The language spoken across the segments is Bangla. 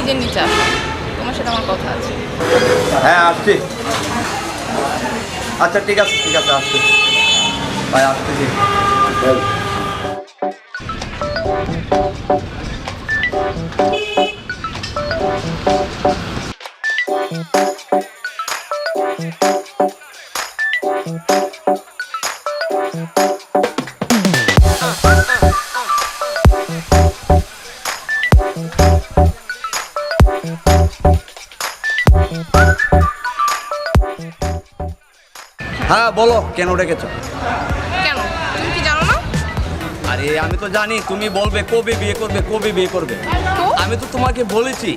স্টেজের নিচে আসো, তোমার সাথে আমার কথা আছে। হ্যাঁ আসছি। আচ্ছা ঠিক আছে আসছি ভাই, আসতেছি। হ্যাঁ বলো, কেন ডেকেছ? কেন, তুমি কি জানো না? আরে আমি তো জানি তুমি বলবে কবে বিয়ে করবে। তো আমি তো তোমাকে বলেছি,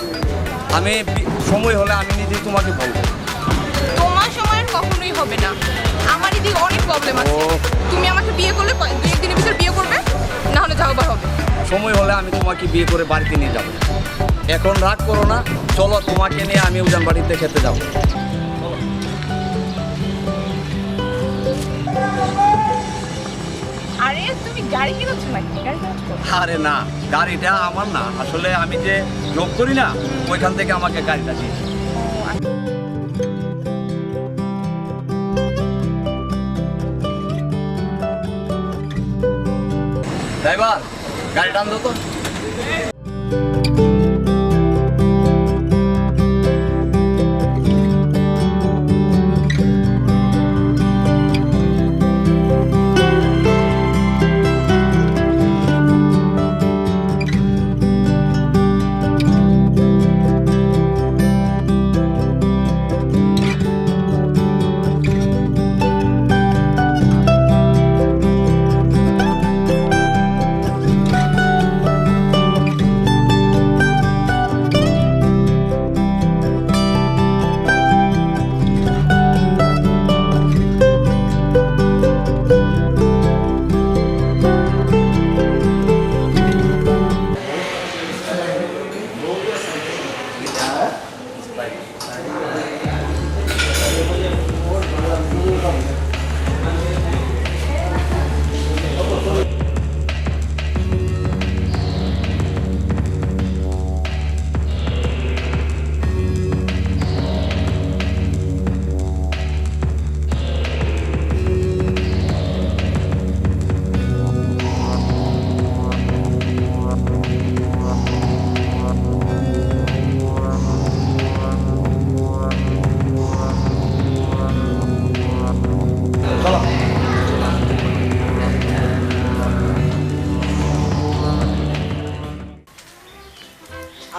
আমি সময় হলে আমি নিজেই তোমাকে বলবো। তোমার সময় কখনোই হবে না, আমার এদিকে অনেক প্রবলেম আছে। তুমি আমাকে বিয়ে করলে 2-1 দিনের ভিতর বিয়ে করবে, না হলে ঝগড়া হবে। সময় হলে আমি তোমাকে বিয়ে করে বাড়িতে নিয়ে যাব। এখন রাগ করো না, চলো তোমাকে নিয়ে আমি উজান বাড়িতে খেতে যাব। আরে তুমি গাড়ি কিনেছো নাকি? গাড়ি কিনেছো? আরে না, গাড়িটা আমার না, আসলে আমি যে জব করি না, ওইখান থেকে আমাকে গাড়িটা দিয়েছে। ড্রাইভার, গাড়িটা আনতো তো।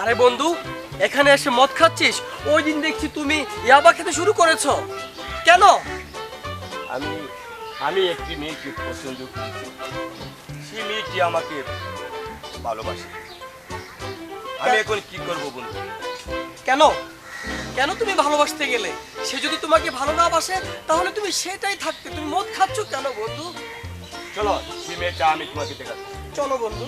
আরে বন্ধু, এখানে এসে মদ খাচ্ছিস? ওই দিন দেখছি তুমি ইয়াবা খেতে শুরু করেছো, কেন? আমি একটি মেয়েকে পছন্দ করি, সেই মেয়েটি আমাকে ভালোবাসে। আমি এখন কি করব বন্ধু? কেন কেন তুমি ভালোবাসতে গেলে? সে যদি তোমাকে ভালো না বাসে তাহলে তুমি সেটাই থাকতে, তুমি মদ খাচ্ছ কেন বন্ধু? চলো, সেই মেয়েটা আমি তোমাকে দেখাচ্ছি। চলো বন্ধু।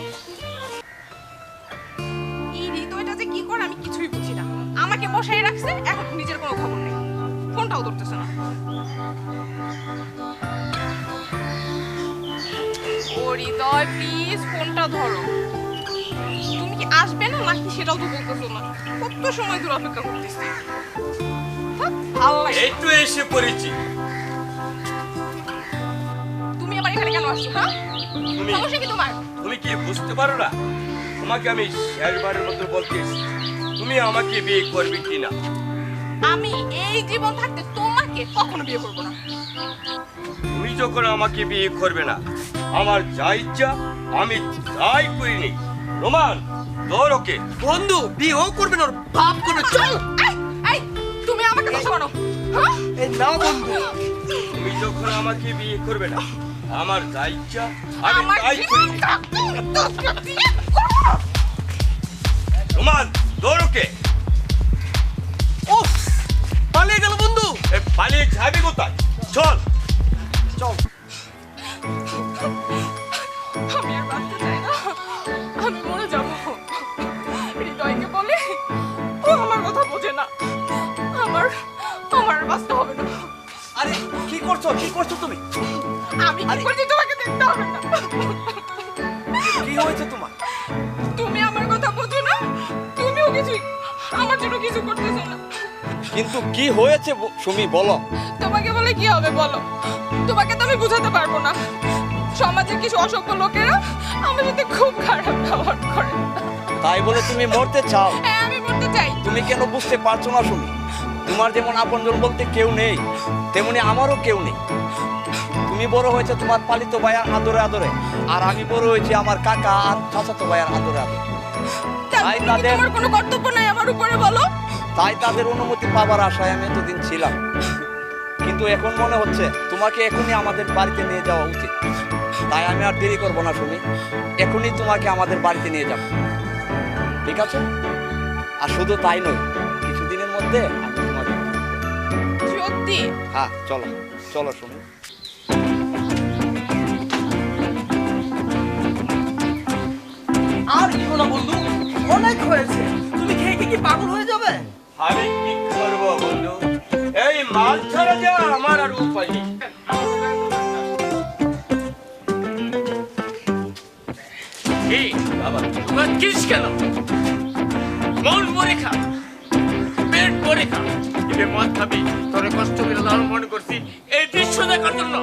এই হৃদয়টা যে কি করে আমি কিছুই বুঝি না। আমাকে বসাই রাখছে, এখন নিজের কোনো খবর নেই, ফোনটাও ধরতেছে না। ও হৃদয়, প্লিজ ফোনটা ধরো। তুমি কি আসবে না নাকি সেটাও তো বলতেছো না। কত সময় ধরে অপেক্ষা করতেছি। ভালো লাগে। এই তো এসে পড়েছি। তুমি আবার এখানে কেন আসছো? হ্যাঁ, সমস্যা কি তোমার? তুমি কি বুঝতে পারো না? তোমাকে আমি শেষবারের মতো বলতেছি, তুমি আমাকে বিয়ে করবে কিনা? আমি এই জীবন থাকতে তোমাকে কখনো বিয়ে করবো না। তুমি যখন আমাকে বিয়ে করবে না, আমার যা ইচ্ছা আমি তাই করিনি। রোমান, ধর ওকে। বন্ধু, বিয়েও করবে না, ওর বাপ করবে। চল। এই, তুমি আমাকে কথা শোনো। হ্যাঁ? এই নাও বন্ধু। তুমি যখন আমাকে বিয়ে করবে না, আমার যা ইচ্ছা আমি আমার তাই জীবন করিনি। থাকতে তোকে বিয়ে করবো না। রোমান, ধর ওকে। উফ, পালিয়ে গেল বন্ধু। এ পালিয়ে যাবি কোথায়? চল চল। আমি আর বাঁচতে চাই না, আমি মরে যাবো। হৃদয়কে বলে ও আমার কথা বোঝে না, আমার আমার বাঁচতে হবে না। আরে কি করছো তুমি? আমি কি করছি তোমাকে দেখতে হবে না। কি হয়েছে তোমার? তুমি আমার কথা বোঝো না, তুমিও কিছু আমার জন্য কিছু করতেছো না। কিন্তু কি হয়েছে সুমি বলো। তোমাকে বলে কি হবে বলো? তোমাকে তো আমি বুঝাতে পারবো না। সমাজে কিছু অসভ্য লোকেরা আমার সাথে খুব খারাপ ব্যবহার করে। তাই বলে তুমি মরতে চাও? হ্যাঁ, আমি বলতে চাই। তুমি কেন বুঝতে পারছো না সুমি? তোমার যেমন আপনজন বলতে কেউ নেই, তেমনি আমারও কেউ নেই। তুমি বড় হয়েছে তোমার পালিত ভাইয়ার আদরে আদরে, আর আমি বড় হয়েছি আমার কাকা আর চাচাতো ভাইয়ার আদরে আদরে। তাই তাদের তোমার কোনো কর্তব্য নাই আমার উপরে বলো। তাই তাদের অনুমতি পাবার আশায় আমি এতদিন ছিলাম, কিন্তু এখন মনে হচ্ছে তোমাকে এখনই আমাদের বাড়িতে নিয়ে যাওয়া উচিত। তাই আমি আর দেরি করবো না সুমি, এখনই তোমাকে আমাদের বাড়িতে নিয়ে যাব, ঠিক আছে? আর শুধু তাই নয়, কিছুদিনের মধ্যে আমি তোমাকে সত্যি? হ্যাঁ, চলো চলো সুমি। আর কেউ না বন্ধু, অনেক হয়েছে। তুমি খেয়ে কি পাগল হয়ে যাবে? আমি কি করবো বন্ধু, এই মাল ছাড়া যা আমার আর উপায় নেই। এই বাবা তোমার কিস কেন? মন ভরে খা, পেট ভরে খা, এবে মদ খাবি। তোরে কষ্ট করে লাল মনে করছি এই দৃশ্য দেখার জন্য।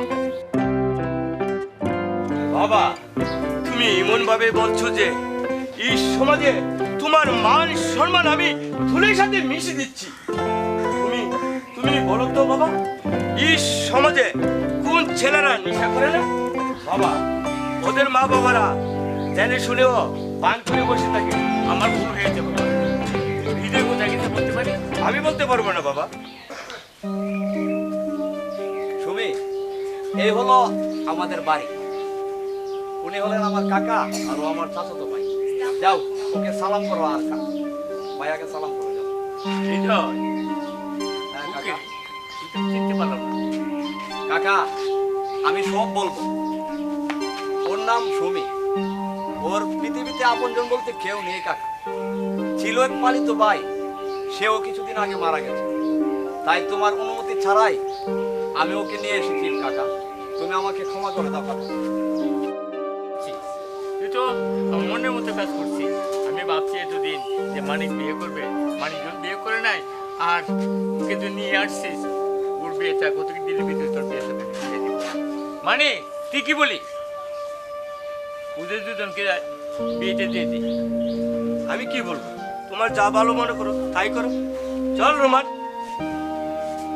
বাবা, তুমি এমন ভাবে বলছো যে এই সমাজে তোমার মান সম্মান আমি ধুলের সাথে মিশে দিচ্ছি। তুমি তুমি বলো তো বাবা, এই সমাজে কোন ছেলেরা নেশা করে না? বাবা, ওদের মা বাবারা জেনে শুনেও পান করে বসে থাকে। আমার ভুল হয়েছে বাবা, হৃদয় কোথায় গেছে বলতে পারি? আমি বলতে পারবো না বাবা। সুমি, এই হলো আমাদের বাড়ি। উনি হলেন আমার কাকা আর ও আমার চাচাতো ভাই। যাও, ওকে সালাম করো, আর ভাইয়াকে সালাম করো, যাও। হৃদয়, হ্যাঁ ওকে, কাকা। তুই তো চিনতে পারলাম না। কাকা, আমি সব বলবো। ওর নাম সুমি। ওর পৃথিবীতে আপনজন বলতে কেউ নেই কাকা। ছিল এক পালিত ভাই, সেও কিছুদিন আগে মারা গেছে। তাই তোমার অনুমতি ছাড়াই আমি ওকে নিয়ে এসেছি কাকা। তুমি আমাকে ক্ষমা করে দাও কাকা। তুই তো আমার মনের মতো কাজ করছিস। আমি ভাবছি এতদিন যে মানিক বিয়ে করবে, মানিক যখন বিয়ে করে নাই আর ওকে তুই নিয়ে আসছিস, ওর বিয়েটা কত দিনের ভিতরে তোর বিয়ের সাথে মিশিয়ে দিব। মানে তুই কি বলি, ওদের দুজনকে বিয়েতে দিয়ে দিই। আমি কি বলবো, তোমার যা ভালো মনে করো তাই করো। চল রোমান,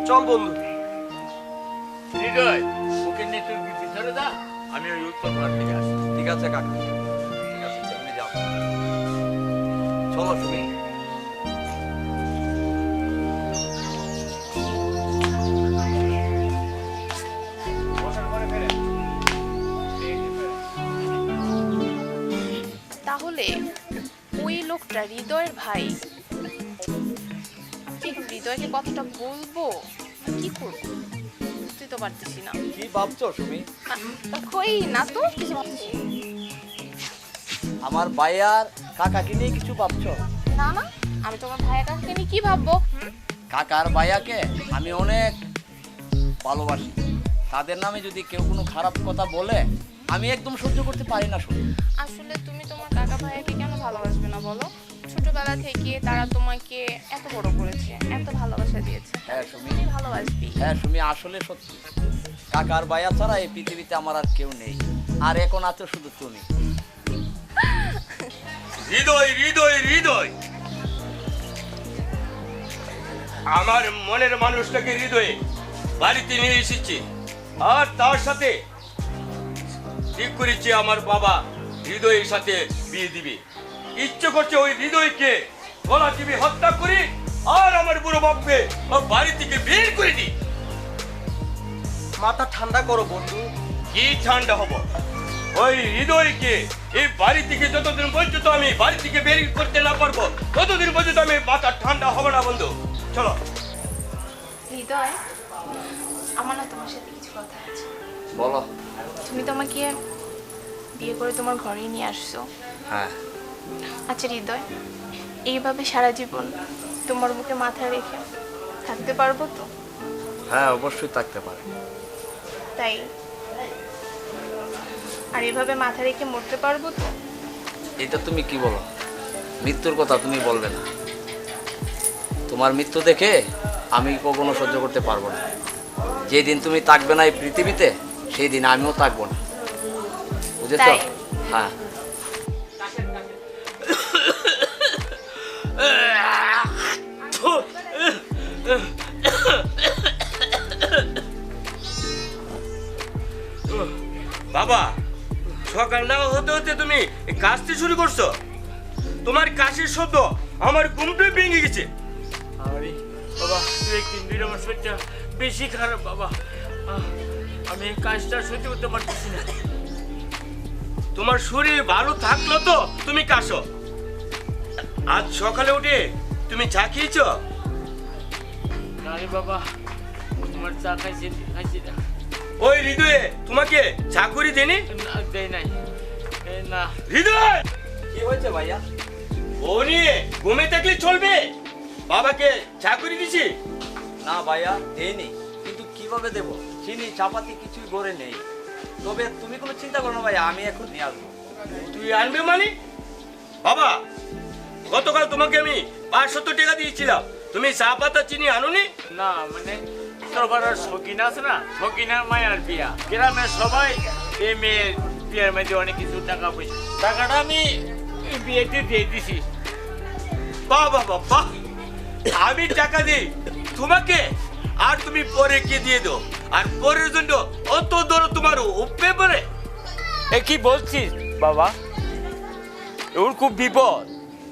চল বন্ধু। হৃদয়, ওকে নিয়ে তুই ভিতরে যা, আমি ওই উত্তর পাড় থেকে আসি। ঠিক আছে কাকা, ঠিক আছে, তুমি যাও। চলো সুমি। তাহলে ওই লোকটা হৃদয়ের ভাই। কিন্তু হৃদয়কে কতটা বলবো, কি করবো বুঝতেই তো পারতেছি না। কি ভাবছো সুমি? কই না তো কিছু ভাবছি আমার ভাইয়ার কাকাকে নিয়ে কিছু ভাবছো? না। না, আমি তোমার ভাইয়ের কাছে নিয়ে কি ভাববো? কাকার ভাইয়াকে আমি অনেক ভালোবাসি। তাদের নামে যদি কেউ কোনো খারাপ কথা বলে আমি একদম সহ্য করতে পারি না শুনি। আসলে তুমি তোমার কাকা ভাইয়াকে কেন ভালোবাসবে না বলো? ছোটবেলা থেকে তারা তোমাকে এত বড় করেছে, এত ভালোবাসা দিয়েছে, হ্যাঁ সুমি, তুমি ভালোবাসবি। হ্যাঁ সুমি, আসলে সত্যি কাকার ভাইয়া ছাড়া এই পৃথিবীতে আমার আর কেউ নেই। আর এখন আছো শুধু তুমি। হৃদয় হৃদয় হৃদয়, আমার মনের মানুষটাকে হৃদয়ে বাড়িতে নিয়ে এসেছি, আর তার সাথে ঠিক করেছি আমার বাবা হৃদয়ের সাথে বিয়ে দিবে। ইচ্ছে করছে ওই হৃদয়কে গলা টিপে হত্যা করি আর আমার বুড়ো বাপকে বাড়ি থেকে বের করে দিই। মাথা ঠান্ডা করো বন্ধু। কি ঠান্ডা হব, ওই হৃদয়কে এই বাড়ি থেকে যতদিন পর্যন্ত আমি বাড়ি থেকে বের করতে না পারবো ততদিন পর্যন্ত আমি মাথা ঠান্ডা হবে না বন্ধু। চলো। হৃদয়, আমার না তোমার সাথে কিছু কথা আছে। বলো। তুমি তো আমাকে বিয়ে করে তোমার ঘরেই নিয়ে আসছো। হ্যাঁ। আচ্ছা হৃদয়, এইভাবে সারা জীবন তোমার বুকে মাথা রেখে থাকতে পারবো তো? হ্যাঁ, অবশ্যই থাকতে পারে। তাই আর এভাবে মাথা রেখে মরতে পারবো তো? এটা তুমি কি বলো? মৃত্যুর কথা তুমি বলবে না। তোমার মৃত্যু দেখে আমি কখনো সহ্য করতে পারবো না। যেদিন তুমি থাকবে না এই পৃথিবীতে সেই দিন আমিও থাকবো না, বুঝেছ? তাই? হ্যাঁ। বাবা, সকাল না হতে হতে তুমি কাশতে শুরু করছো। তোমার কাশির শব্দ আমার ঘুমটাই ভেঙে গেছে। আরে বাবা, 2-3 দিন আমার শরীরটা বেশি খারাপ বাবা। আমি এই কাজটা সহ্য করতে পারতেছি না। তোমার শরীর ভালো থাকলো তো তুমি কাশো। আজ সকালে উঠে তুমি চা খেয়েছো? না রে বাবা, তোমার চা খাইছি না। ওই হৃদয়ে তোমাকে চা করে দেনি? না, দেয় নাই। না হৃদয়, কি হয়েছে ভাইয়া? ও নিয়ে ঘুমে থাকলে চলবে? বাবাকে চা করে দিছি। না ভাইয়া, দেয়নি, কিন্তু কিভাবে দেবো? চিনি চাপাতি কিছুই ঘরে নেই। তবে তুমি কোনো চিন্তা করো না ভাইয়া, আমি এখন নিয়ে আসবো। তুই আনবে মানে? বাবা, গতকাল তোমাকে আমি 500 টাকা দিয়েছিলাম, তুমি চা পাতা চিনি আনোনি? না, মানে সবার শৌখিন আছে না, শৌখিনের মায়ের বিয়া, গ্রামের সবাই এই মেয়ের বিয়ের মধ্যে অনেক কিছু টাকা পয়সা, টাকাটা আমি বিয়েতে দিয়ে দিছি। বাহ বাহ বাহ বাহ, আমি টাকা দিই তোমাকে আর তুমি পরে কে দিয়ে দাও, আর পরের জন্য অত ধরো তোমার উপে পড়ে। এ কি বলছিস বাবা? ওর খুব বিপদ,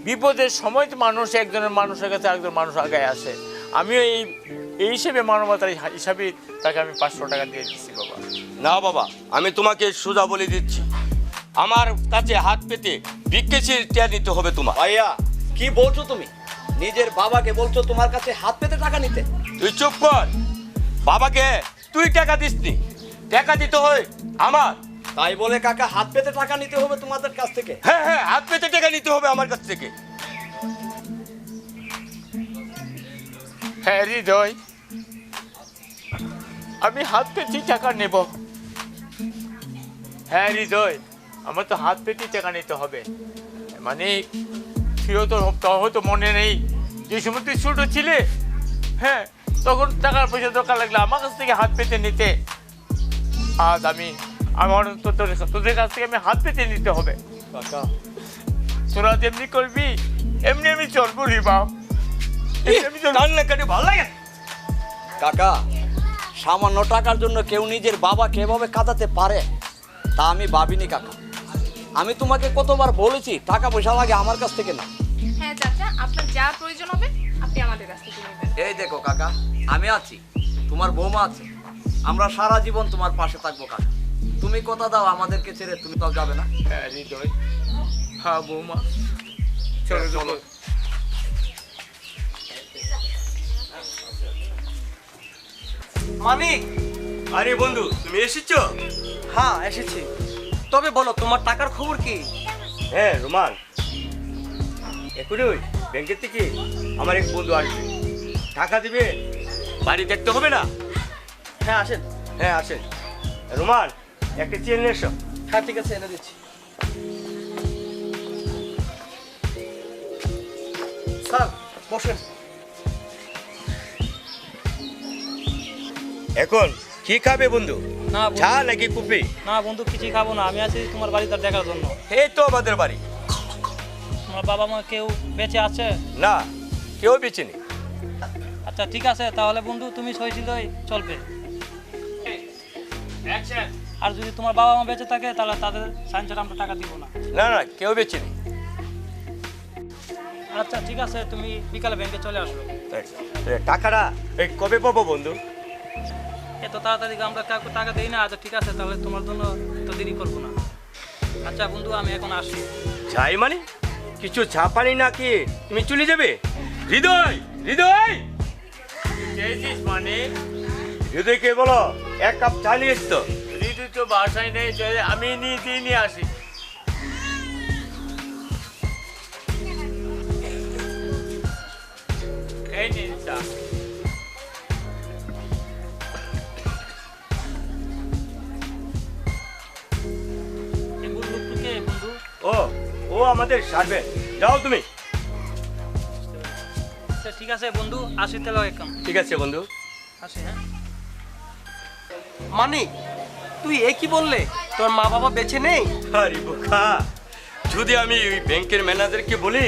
বিপদের সময় তো মানুষ একজনের মানুষের কাছে একজন মানুষ আগে আসে। আমিও এই হিসেবে মানবতার হিসাবে তাকে আমি 500 টাকা দিয়ে দিচ্ছি বাবা। না বাবা, আমি তোমাকে সোজা বলে দিচ্ছি, আমার কাছে হাত পেতে ভিক্ষে টিয়া নিতে হবে তোমার। ভাইয়া, কি বলছো তুমি? নিজের বাবাকে বলছো তোমার কাছে হাত পেতে টাকা নিতে? তুই চুপ কর। বাবাকে তুই টাকা দিসনি, টাকা দিতে হয় আমার। তাই বলে কাকা হাত পেতে টাকা নিতে হবে তোমাদের কাছ থেকে? হ্যাঁ হ্যাঁ, হাত পেতে টাকা নিতে হবে আমার কাছ থেকে। হ্যাঁ হৃদয়, আমি হাত পেতে টাকা নেব। হ্যাঁ হৃদয়, আমার তো হাত পেতে টাকা নিতে হবে। মানে তুইও তো হয়তো মনে নেই, যে সময় তুই ছোট ছিলে, হ্যাঁ, তখন টাকার পয়সা দরকার লাগলে আমার কাছ থেকে হাত পেতে নিতে। আজ আমার তোদের কাছ থেকে আমি হাত পেতে নিতে হবে। কাকা, তোরা যেমনি করবি এমনি আমি চলবো রে বাপ। কান্নাকাটি ভালো লাগে? কাকা, সামান্য টাকার জন্য কেউ নিজের বাবাকে এভাবে কাঁদাতে পারে তা আমি ভাবিনি কাকা। আমি তোমাকে কতবার বলেছি টাকা পয়সা লাগে আমার কাছ থেকে না। হ্যাঁ চাচা, আপনার যা প্রয়োজন হবে আপনি আমাদের কাছ থেকে নেবেন। এই দেখো কাকা, আমি আছি, তোমার বৌমা আছে, আমরা সারা জীবন তোমার পাশে থাকবো কাকা। তুমি কথা দাও আমাদেরকে ছেড়ে তুমি তো যাবে না। হ্যাঁ হৃদয়, হ্যাঁ বৌমা, চলো চলো। মানিক, আরে বন্ধু, তুমি এসেছো? হ্যাঁ এসেছি। তবে বলো তোমার টাকার খবর কি? হ্যাঁ রোমান, এখনই ব্যাংকের থেকে আমার এক বন্ধু আসবে, টাকা দিবে, বাড়ি দেখতে হবে না? হ্যাঁ আসেন। হ্যাঁ আসেন। রোমান, একটা চেন নিয়ে এসো। হ্যাঁ ঠিক আছে, এনে দিচ্ছি। স্যার বসেন। এখন কি খাবে বন্ধু? না বন্ধু, চা নাকি কফি? না বন্ধু, কিছুই খাবো না। আমি আছি তোমার বাড়িতে দেখার জন্য। এই তো আমাদের বাড়ি। তোমার বাবা মা কেউ বেঁচে আছে? না, কেউ বেচেনি। আচ্ছা ঠিক আছে, তাহলে বন্ধু তুমি সই দিলেই চলবে। আর যদি তোমার বাবা মা বেঁচে থাকে তাহলে তাদের সাইন ছাড়া আমরা টাকা দিব না। না না, কেউ বেচেনি। আচ্ছা ঠিক আছে, তুমি বিকালে ব্যাংকে চলে আসবে। টাকাটা এই কবে পাবো বন্ধু? এত তাড়াতাড়ি আমরা কাউকে টাকা দিই না। আচ্ছা ঠিক আছে, তাহলে তোমার জন্য তো দেরি করবো না। আচ্ছা বন্ধু, আমি এখন আসি। যাই মানে কিছু চা পানি নাকি তুমি চলে যাবে? হৃদয়, হৃদয়, চেয়েছিস মানে? হৃদয়কে বলো 1 কাপ চা নিয়ে এসতো। ঋতু তো বাসায় নেই, আমি নিয়ে আসি। এই নিন চা। এই বন্ধু কে বন্ধু? ও ও আমাদের সার্ভেন্ট। যাও তুমি। আচ্ছা ঠিক ঠিক আছে বন্ধু, আসি তাহলে এখন। ঠিক আছে বন্ধু। আসি, হ্যাঁ। মানিক, তুই এ কি বললে? তোর মা বাবা বেঁচে নেই? আরে বোকা, যদি আমি ওই ব্যাংকের ম্যানেজারকে বলি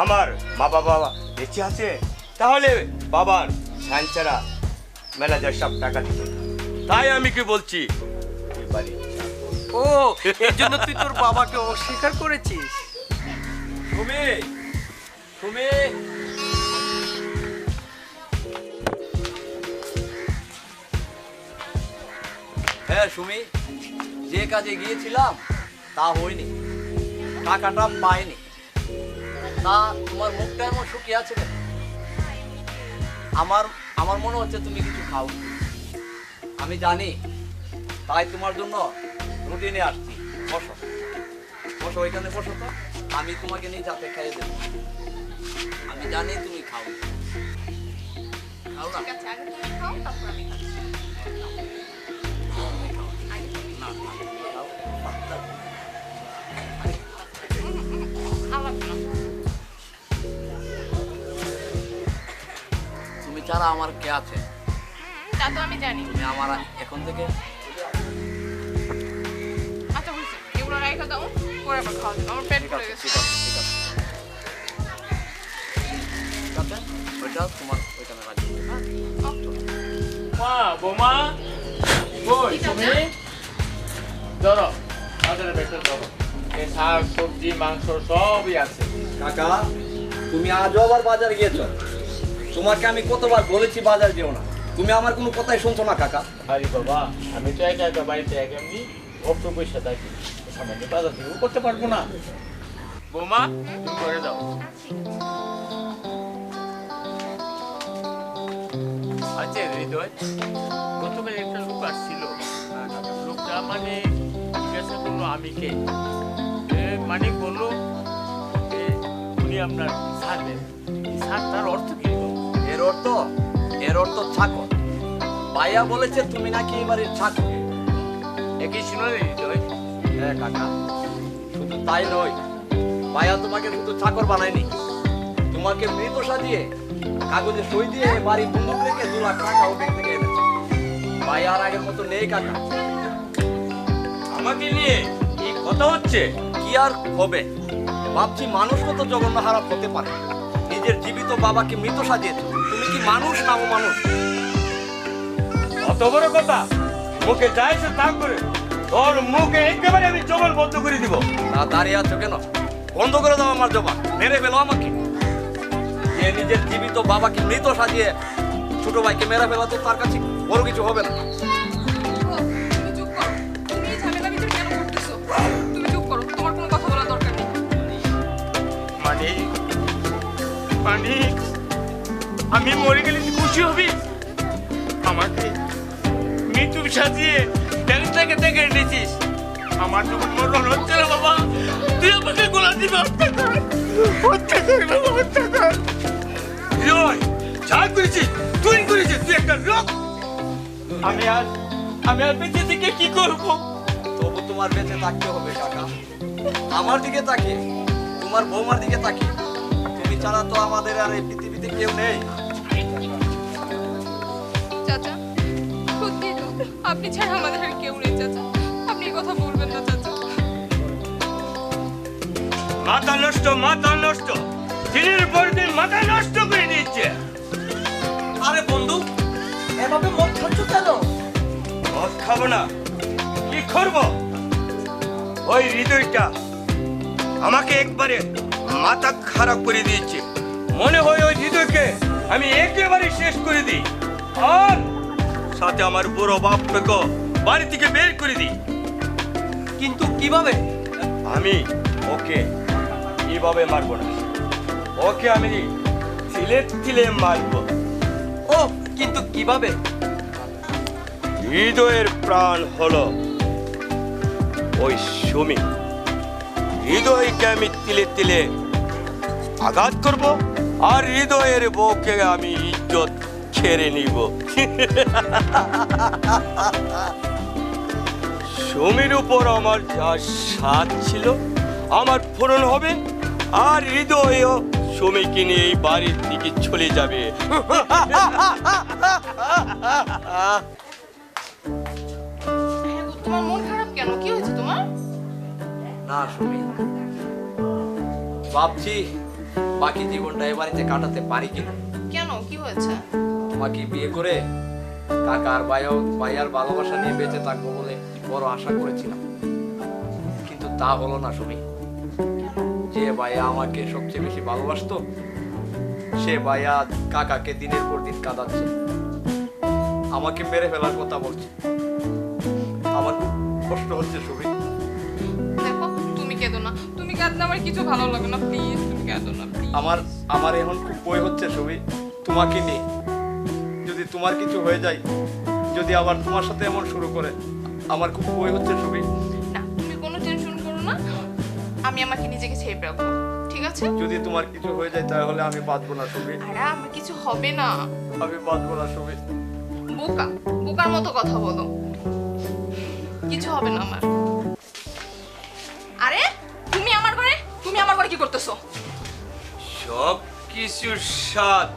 আমার মা বাবা বেঁচে আছে, তাহলে বাবার সাঞ্চারা ম্যানেজার সব টাকা দিত। তাই আমি কি বলছি, তুই বাড়ি যা। ও, এর জন্য তুই তোর বাবাকে অস্বীকার করেছিস? সুমি, সুমি, হ্যাঁ সুমি, যে কাজে গিয়েছিলাম তা হয়নি, টাকাটা পাইনি। তা তোমার মুখটা এমন শুকিয়ে আছে কেন? আমার আমার মনে হচ্ছে তুমি কিছু খাও। আমি জানি, তাই তোমার জন্য রুটি নিয়ে আসছি। বসো বসো, ওইখানে বসো তো, আমি তোমাকে নিয়ে যাতে খাইয়ে দেবো। আমি জানি তুমি খাও, খাও না? ঠিক আছে, আগে তুমি খাও, তারপর আমি খাচ্ছি। আগে তুমি না, না, খাও। আমার না। তুমি ছাড়া আমার কে আছে? তা তো আমি জানি। তুমি আমার এখন থেকে আচ্ছা বুঝছি, এগুলো রেখে দাও, পরে আবার খাওয়া যাবে। আমার পেট ঠিক ভরে আছে, গেছে। ঠিক আছে, ঠিক আছে, ঠিক আছে, ওইটা তোমার ওইখানে রাখি, হ্যাঁ? মা, বৌমা, কই ঠিক আছে। তুমি? ধরো, বাজারে বেচে ধরো। এই শাক, সবজি, মাংস সবই আছে। কাকা, তুমি আজও আবার বাজার গিয়েছো? তোমাকে আমি কতবার বলেছি বাজার যেও না, তুমি আমার কোনো কথাই শুনছো না কাকা। আরে বাবা, আমি তো একা একা বাড়িতে একা এমনি অল্প পয়সা থাকি, সামান্য বাজার থেকেও করতে পারবো না। বৌমা, তুমি করে দাও। আচ্ছা হৃদয়, গতকাল একটা লোক আসছিল, লোকটা মানে জিজ্ঞাসা করলো আমি কে। মানে বললো যে উনি আপনার স্যার দেন। স্যার, তার অর্থ কি? এর অর্থ চাকর। ভাইয়া বলেছে তুমি নাকি এবারের চাকর। একই শুনো হৃদয়। হ্যাঁ কাকা, শুধু তাই নয়, ভাইয়া তোমাকে শুধু চাকর বানায়নি, তোমাকে মৃত সাজিয়ে কাগজে সই দিয়ে বাড়ি বন্দুক রেখে 2 লাখ টাকা ও ব্যাংক থেকে এনেছে। ভাইয়া আর আগের মতো নেই কাকা। আমাকে নিয়ে কি কথা হচ্ছে? কি আর হবে, ভাবছি মানুষ কত জঘন্য খারাপ হতে পারে। নিজের জীবিত বাবাকে মৃত সাজিয়েছ, তুমি কি মানুষ না অমানুষ? অত বড় কথা মুখে যাইছে তা করে তোর মুখে একেবারে আমি জবান বন্ধ করে দিব। না দাঁড়িয়ে আছো কেন? বন্ধ করে দাও আমার জবান, মেরে ফেলো আমাকে। যে নিজের জীবিত বাবাকে মৃত সাজিয়ে ছোট ভাইকে মেরে ফেলা তো তার কাছে বড় কিছু হবে না। তুমি চুপ করো, তুমি এই ঝামেলা ভিতরে কেন করতেছো? তুমি চুপ করো, তোমার কোনো কথা বলার দরকার নেই। মানিক, আমি মরে গেলে তুই খুশি হবি? আমাকে মৃত্যু সাজিয়ে ব্যাংক থেকে থেকে এনেছিস। আমার যখন মরণ হচ্ছে না বাবা, তুই আমাকে গোলা দিবি। হত্যা কর বাবা, হত্যা কর। জয়, যা করেছিস তুই করেছিস, তুই একটা লোক। আমি আর বেঁচে থেকে কি করবো? তবু তোমার বেঁচে থাকতে হবে কাকা। আমার দিকে তাকিয়ে, তোমার বৌমার দিকে তাকিয়ে, তুমি ছাড়া তো আমাদের আর এই পৃথিবীতে কেউ নেই। চাচা, সত্যি তো আপনি ছাড়া আমাদের আর কেউ নেই চাচা। আপনি এই কথা বলবেন না চাচা। মাথা নষ্ট, মাথা নষ্ট, দিনের পর দিন মাথা নষ্ট করে দিচ্ছে। আরে বন্ধু, এভাবে মদ খাচ্ছ কেন? মদ খাবো না, কি করবো? ওই হৃদয়টা আমাকে একবারে মাথা খারাপ করে দিয়েছে। মনে হয় ওই হৃদয়কে আমি একেবারে শেষ করে দিই, আর সাথে আমার বড় বাপকে বাড়ি থেকে বের করে দিই। কিন্তু কিভাবে? আমি ওকে কিভাবে মারবো না, ওকে আমি তিলে তিলে মারবো। ও, কিন্তু কিভাবে? হৃদয়ের প্রাণ হলো ওই সুমি। হৃদয়কে আমি তিলে তিলে আঘাত করব, আর হৃদয়ের বউকে আমি ইজ্জত ছেড়ে নিব। সুমির উপর আমার যা স্বাদ ছিল আমার পূরণ হবে, আর হৃদয়ও সুমিকে নিয়ে এই বাড়ির থেকে চলে যাবে। হ্যাঁ গো, তোমার মন খারাপ কেন? কি হয়েছে তোমার? না সুমি, ভাবছি বাকি জীবনটা এ বাড়িতে কাটাতে পারি কিনা। কেন, কি হয়েছে? তোমাকে বিয়ে করে কাকা আর ভাইয়ার ভালোবাসা নিয়ে বেঁচে থাকবো বলে বড় আশা করেছিলাম, কিন্তু তা হলো না সুমি। যে ভাইয়া আমাকে সবচেয়ে বেশি ভালোবাসতো, সে ভাইয়া কাকাকে দিনের পর দিন কাঁদাচ্ছে, আমাকে মেরে ফেলার কথা বলছে। আমার খুব কষ্ট হচ্ছে সুমি। দেখো, তুমি কেঁদো না, তুমি কাঁদলে আমার কিছু ভালো লাগে না, প্লিজ তুমি কেঁদো না, প্লিজ। আমার এখন খুব ভয় হচ্ছে সুমি, তোমাকে নিয়ে। যদি তোমার কিছু হয়ে যায়, যদি আবার তোমার সাথে এমন শুরু করে, আমার খুব ভয় হচ্ছে সুমি। না, তুমি কোনো টেনশন করো না, আমি আমাকে নিজেকে সেভ রাখবো, ঠিক আছে? যদি তোমার কিছু হয়ে যায় তাহলে আমি বাঁচবো না সুমি, আরে আমার কিছু হবে না। আমি বাঁচবো না সুমি। বোকা, বোকার মতো কথা বলো, কিছু হবে না আমার। আরে তুমি আমার ঘরে কি করতেছো? সব কিছুর স্বাদ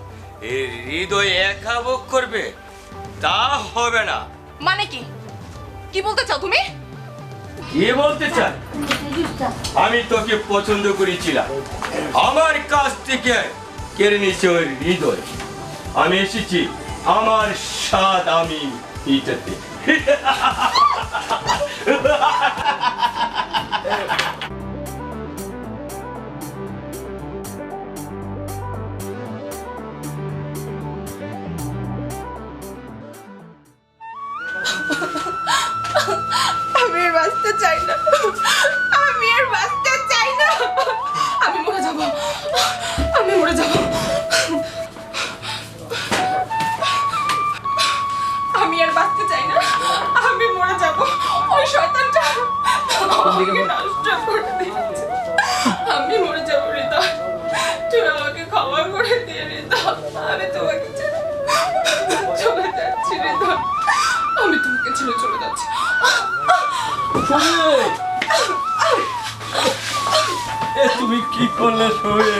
এই হৃদয় একা ভোগ করবে তা হবে না। মানে কি, কি বলতে চাও তুমি? কি বলতে চাই? আমি তোকে পছন্দ করেছিলাম, আমার কাছ থেকে কেড়ে নিয়েছে ওই হৃদয়। আমি এসেছি আমার স্বাদ আমি মিটাতে। আমি আর বাঁচতে চাই না, আমি আর বাঁচতে চাই না, আমি মরে যাব, আমি মরে যাব, আমি আর বাঁচতে চাই না, আমি মরে যাব। ওই শয়তানটা আমাকে নষ্ট করে দিয়েছে, আমি মরে যাব। হৃদয়, তুই আমাকে ক্ষমা করে দিয়ে হৃদয়, আমি তোমাকে ছেড়ে চলে যাচ্ছি হৃদয়, আমি তোমাকে ছেড়ে চলে যাচ্ছি। তুমি কি করলে সুমি?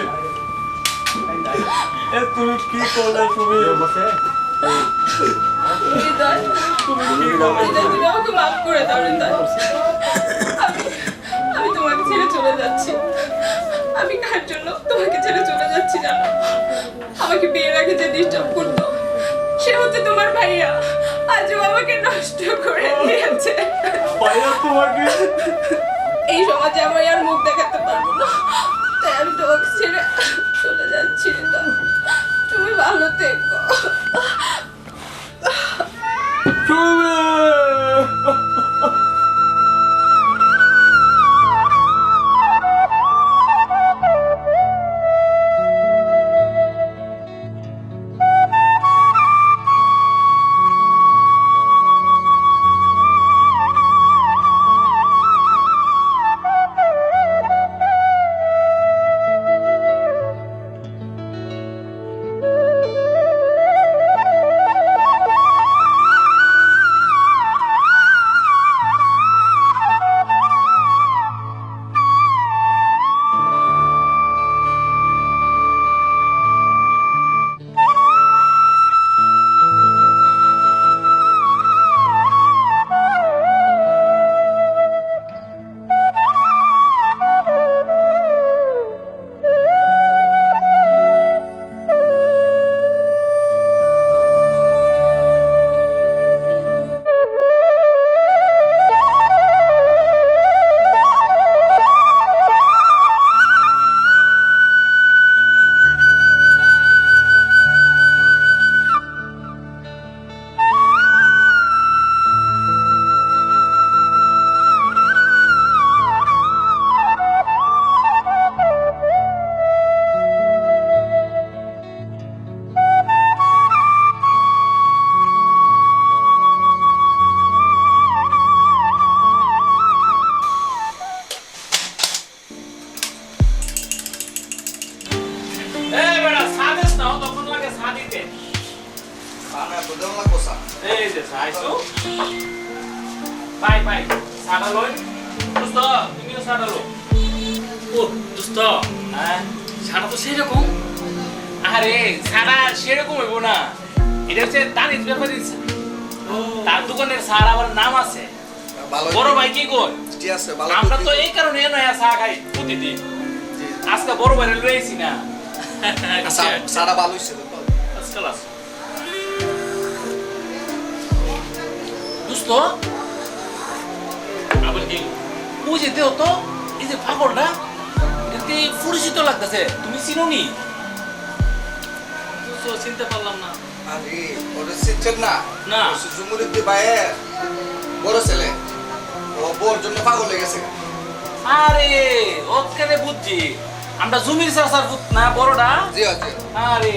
তুমি কি করলে সুমি? হৃদয়, তুমি আমাকে মাফ করে দাও হৃদয়, আমি তোমাকে ছেড়ে চলে যাচ্ছি। আমি কার জন্য তোমাকে ছেড়ে চলে যাচ্ছি জানো? আমাকে বিয়ের আগে যে ডিস্টার্ব করতো, সে হচ্ছে তোমার ভাইয়া, আজও আমাকে নষ্ট করে দিয়েছে। ভাইয়া তোমাকে এই সমাজে আমি আর মুখ দেখাতে পারবো না, তাই আমি তোমাকে ছেড়ে চলে যাচ্ছি হৃদয়, তুমি ভালো থেকো। সারা তো সেরকম। আরে সারা সেরকম হইব না, এটা হচ্ছে তানিজ ব্যাপারী। তার দোকানের সার আবার নাম আছে। বড় ভাই কি কই, আমরা তো এই কারণে নয়া চা খাই প্রতিদিন। আজকে বড় ভাই লইছি না। সারা ভালো হইছে আজকাল আছে দোস্ত। আবার কি ওই যে দেও তো, এই যে পাগলটা, এটাতে পরিচিত লাগতেছে, তুমি চিনো নি? তো চিনতে পারলাম না। আরে ওরে সিনছেন না? না। জুমুরিদ্দি ভাইয়ের বড় ছেলে, ও বোর জন্য পাগল হয়ে গেছে। আরে ওখানে বুঝছি, আমরা জমির চাষার পুত না বড়টা। জি আছে। আরে